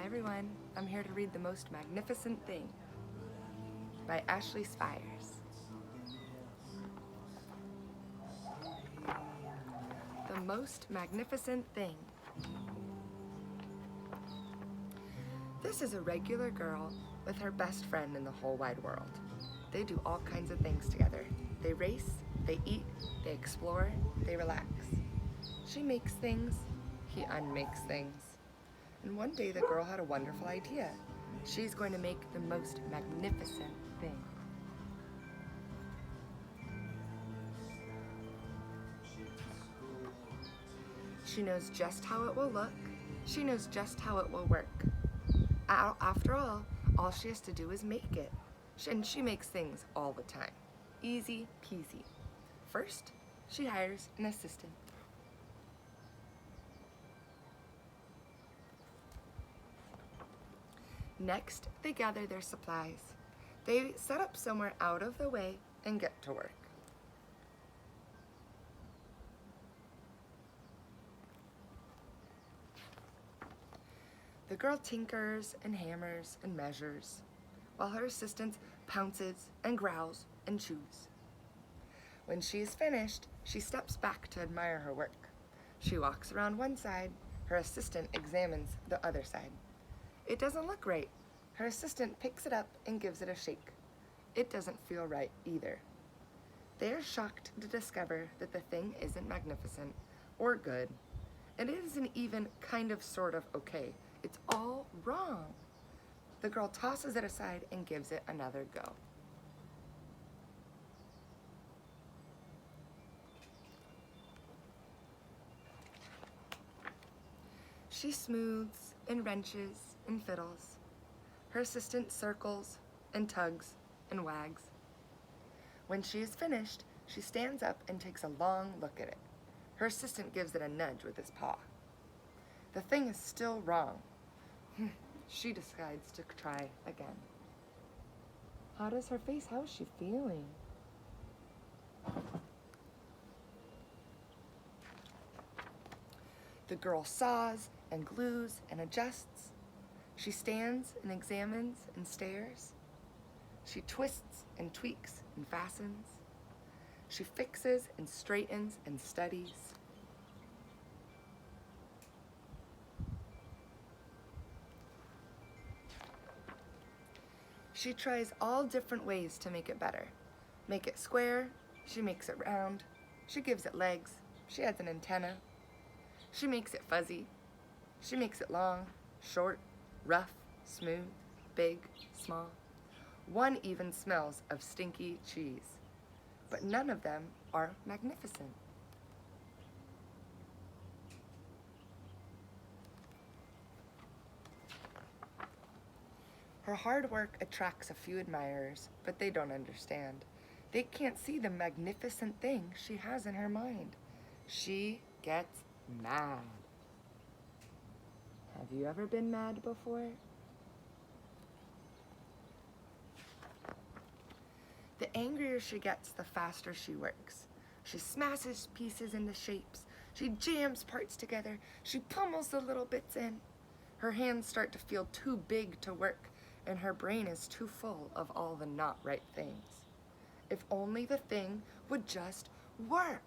everyone, I'm here to read The Most Magnificent Thing by Ashley Spires. The Most Magnificent Thing. This is a regular girl with her best friend in the whole wide world. They do all kinds of things together. They race, they eat, they explore, they relax. She makes things, he unmakes things. And one day the girl had a wonderful idea. She's going to make the most magnificent thing. She knows just how it will look. She knows just how it will work. After all she has to do is make it. And she makes things all the time. Easy peasy. First, she hires an assistant. Next, they gather their supplies. They set up somewhere out of the way and get to work. The girl tinkers and hammers and measures, while her assistant pounces and growls and chews. When she is finished, she steps back to admire her work. She walks around one side, her assistant examines the other side. It doesn't look right. Her assistant picks it up and gives it a shake. It doesn't feel right either. They are shocked to discover that the thing isn't magnificent or good, and it isn't even kind of sort of okay. It's all wrong. The girl tosses it aside and gives it another go. She smooths and wrenches and fiddles. Her assistant circles and tugs and wags. When she is finished, she stands up and takes a long look at it. Her assistant gives it a nudge with his paw. The thing is still wrong. She decides to try again. How is she feeling? The girl saws and glues and adjusts. She stands and examines and stares. She twists and tweaks and fastens. She fixes and straightens and studies. She tries all different ways to make it better. Make it square, she makes it round. She gives it legs, she adds an antenna. She makes it fuzzy. She makes it long, short, rough, smooth, big, small. One even smells of stinky cheese. But none of them are magnificent. Her hard work attracts a few admirers, but they don't understand. They can't see the magnificent thing she has in her mind. She gets mad. Have you ever been mad before? The angrier she gets, the faster she works. She smashes pieces into shapes. She jams parts together. She pummels the little bits in. Her hands start to feel too big to work, and her brain is too full of all the not right things. If only the thing would just work.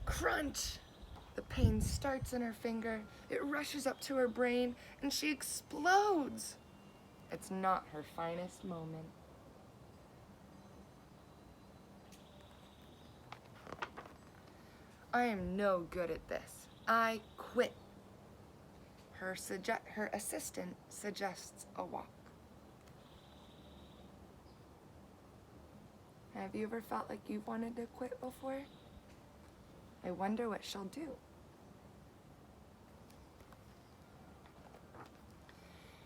Crunch! The pain starts in her finger, it rushes up to her brain, and she explodes. It's not her finest moment. I am no good at this. I quit. Her assistant suggests a walk. Have you ever felt like you've wanted to quit before? I wonder what she'll do.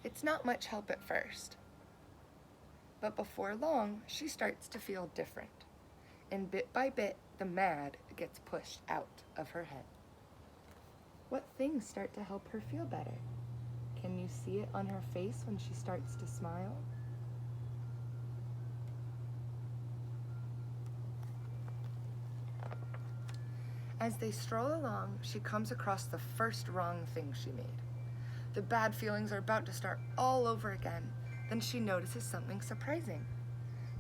It's not much help at first, but before long, she starts to feel different, and bit by bit, the mad gets pushed out of her head. What things start to help her feel better? Can you see it on her face when she starts to smile? As they stroll along, she comes across the first wrong thing she made. The bad feelings are about to start all over again. Then she notices something surprising.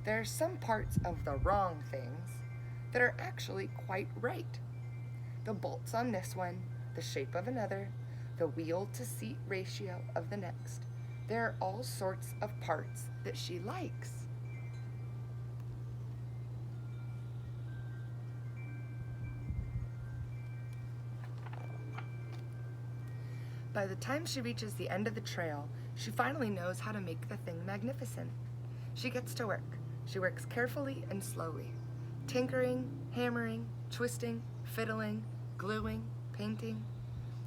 There are some parts of the wrong things that are actually quite right. The bolts on this one, the shape of another, the wheel to seat ratio of the next. There are all sorts of parts that she likes. By the time she reaches the end of the trail, she finally knows how to make the thing magnificent. She gets to work. She works carefully and slowly, tinkering, hammering, twisting, fiddling, gluing, painting.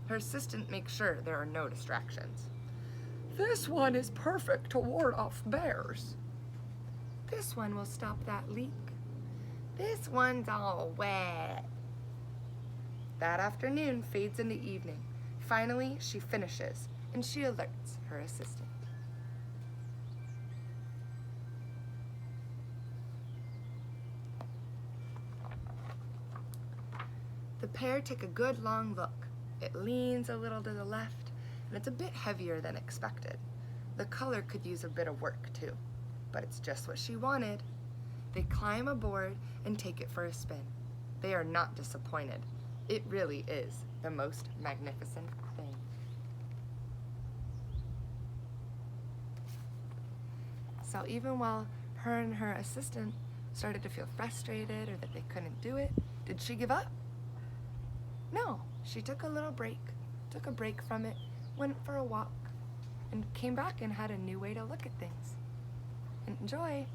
Her assistant makes sure there are no distractions. This one is perfect to ward off bears. This one will stop that leak. This one's all wet. That afternoon fades into evening. Finally, she finishes, and she alerts her assistant. The pair take a good long look. It leans a little to the left, and it's a bit heavier than expected. The color could use a bit of work too, but it's just what she wanted. They climb aboard and take it for a spin. They are not disappointed. It really is the most magnificent thing. So even while her and her assistant started to feel frustrated or that they couldn't do it, did she give up? No, she took a little break, took a break from it, went for a walk, and came back and had a new way to look at things. Enjoy!